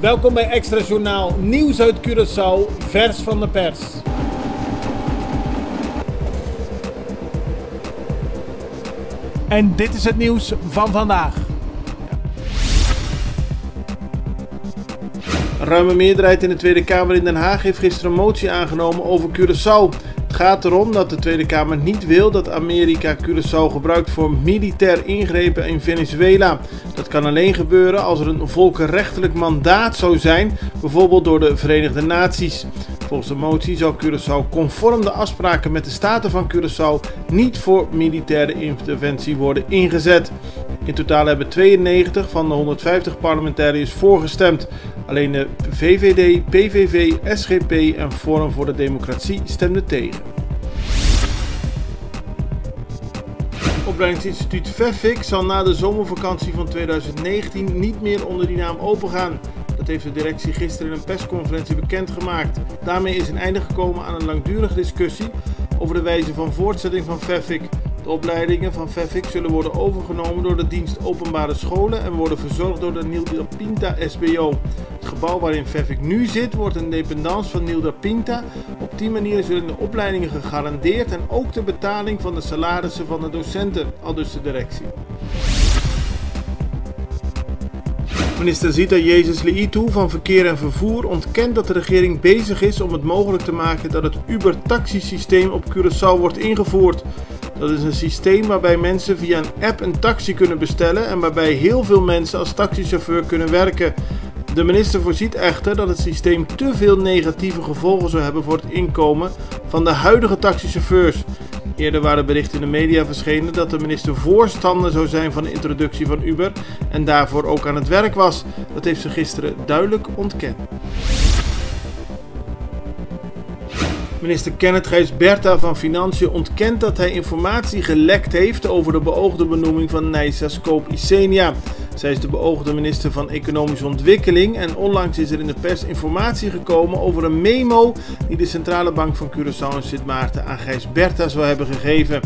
Welkom bij Extra Journaal, nieuws uit Curaçao, vers van de pers. En dit is het nieuws van vandaag. Een ruime meerderheid in de Tweede Kamer in Den Haag heeft gisteren een motie aangenomen over Curaçao. Het gaat erom dat de Tweede Kamer niet wil dat Amerika Curaçao gebruikt voor militair ingrepen in Venezuela. Dat kan alleen gebeuren als er een volkenrechtelijk mandaat zou zijn, bijvoorbeeld door de Verenigde Naties. Volgens de motie zou Curaçao conform de afspraken met de Staten van Curaçao niet voor militaire interventie worden ingezet. In totaal hebben 92 van de 150 parlementariërs voorgestemd. Alleen de VVD, PVV, SGP en Forum voor de Democratie stemden tegen. Opleidingsinstituut VEFIC zal na de zomervakantie van 2019 niet meer onder die naam opengaan. Dat heeft de directie gisteren in een persconferentie bekendgemaakt. Daarmee is een einde gekomen aan een langdurige discussie over de wijze van voortzetting van VEFIC. De opleidingen van VEFIC zullen worden overgenomen door de dienst Openbare Scholen en worden verzorgd door de Nilda Pinta SBO. Het gebouw waarin VEFIC nu zit wordt een dependance van Nilda Pinta. Op die manier zullen de opleidingen gegarandeerd en ook de betaling van de salarissen van de docenten, aldus de directie. Minister Zita Jezus Leitu van Verkeer en Vervoer ontkent dat de regering bezig is om het mogelijk te maken dat het Uber-taxisysteem op Curaçao wordt ingevoerd. Dat is een systeem waarbij mensen via een app een taxi kunnen bestellen en waarbij heel veel mensen als taxichauffeur kunnen werken. De minister voorziet echter dat het systeem te veel negatieve gevolgen zou hebben voor het inkomen van de huidige taxichauffeurs. Eerder waren berichten in de media verschenen dat de minister voorstander zou zijn van de introductie van Uber en daarvoor ook aan het werk was. Dat heeft ze gisteren duidelijk ontkend. Minister Kenneth Gijsberta van Financiën ontkent dat hij informatie gelekt heeft over de beoogde benoeming van Neissa Skop-Isenia. Zij is de beoogde minister van Economische Ontwikkeling en onlangs is er in de pers informatie gekomen over een memo die de Centrale Bank van Curaçao en Sint Maarten aan Gijsberta zou hebben gegeven.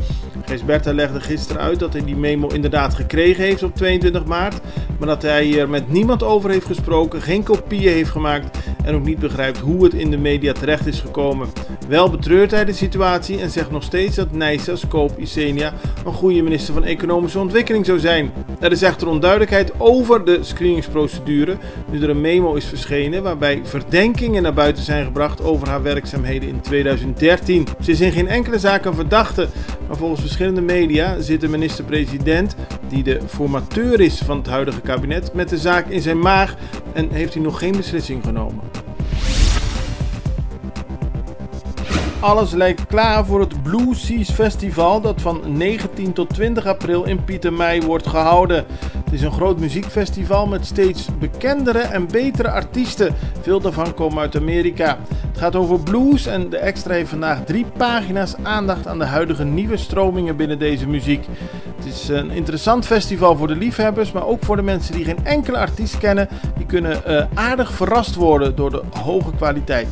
Gijsberta legde gisteren uit dat hij die memo inderdaad gekregen heeft op 22 maart, maar dat hij er met niemand over heeft gesproken, geen kopieën heeft gemaakt en ook niet begrijpt hoe het in de media terecht is gekomen. Wel betreurt hij de situatie en zegt nog steeds dat Neissa Skop-Isenia een goede minister van Economische Ontwikkeling zou zijn. Er is echter onduidelijkheid over de screeningsprocedure, nu er een memo is verschenen waarbij verdenkingen naar buiten zijn gebracht over haar werkzaamheden in 2013. Ze is in geen enkele zaak een verdachte, maar volgens verschillende media zit de minister-president, die de formateur is van het huidige kabinet, met de zaak in zijn maag en heeft hij nog geen beslissing genomen. Alles lijkt klaar voor het Blue Seas Festival dat van 19 tot 20 april in Pietermei wordt gehouden. Het is een groot muziekfestival met steeds bekendere en betere artiesten. Veel daarvan komen uit Amerika. Het gaat over blues en de Extra heeft vandaag 3 pagina's aandacht aan de huidige nieuwe stromingen binnen deze muziek. Het is een interessant festival voor de liefhebbers, maar ook voor de mensen die geen enkele artiest kennen. Die kunnen aardig verrast worden door de hoge kwaliteit.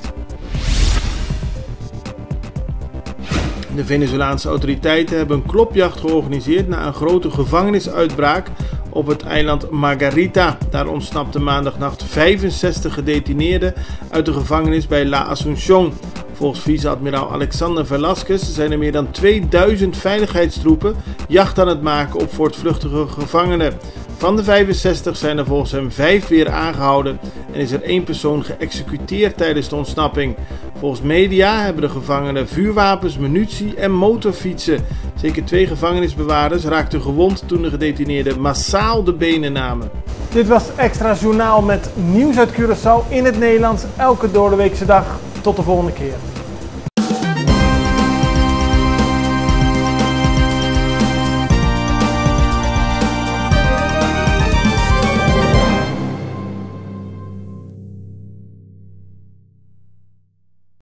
De Venezolaanse autoriteiten hebben een klopjacht georganiseerd na een grote gevangenisuitbraak op het eiland Margarita. Daar ontsnapten maandagnacht 65 gedetineerden uit de gevangenis bij La Asunción. Volgens vice-admiraal Alexander Velasquez zijn er meer dan 2000 veiligheidstroepen jacht aan het maken op voortvluchtige gevangenen. Van de 65 zijn er volgens hem 5 weer aangehouden en is er 1 persoon geëxecuteerd tijdens de ontsnapping. Volgens media hebben de gevangenen vuurwapens, munitie en motorfietsen. Zeker 2 gevangenisbewaarders raakten gewond toen de gedetineerden massaal de benen namen. Dit was Extra Journaal met nieuws uit Curaçao in het Nederlands elke doordeweekse dag. Tot de volgende keer.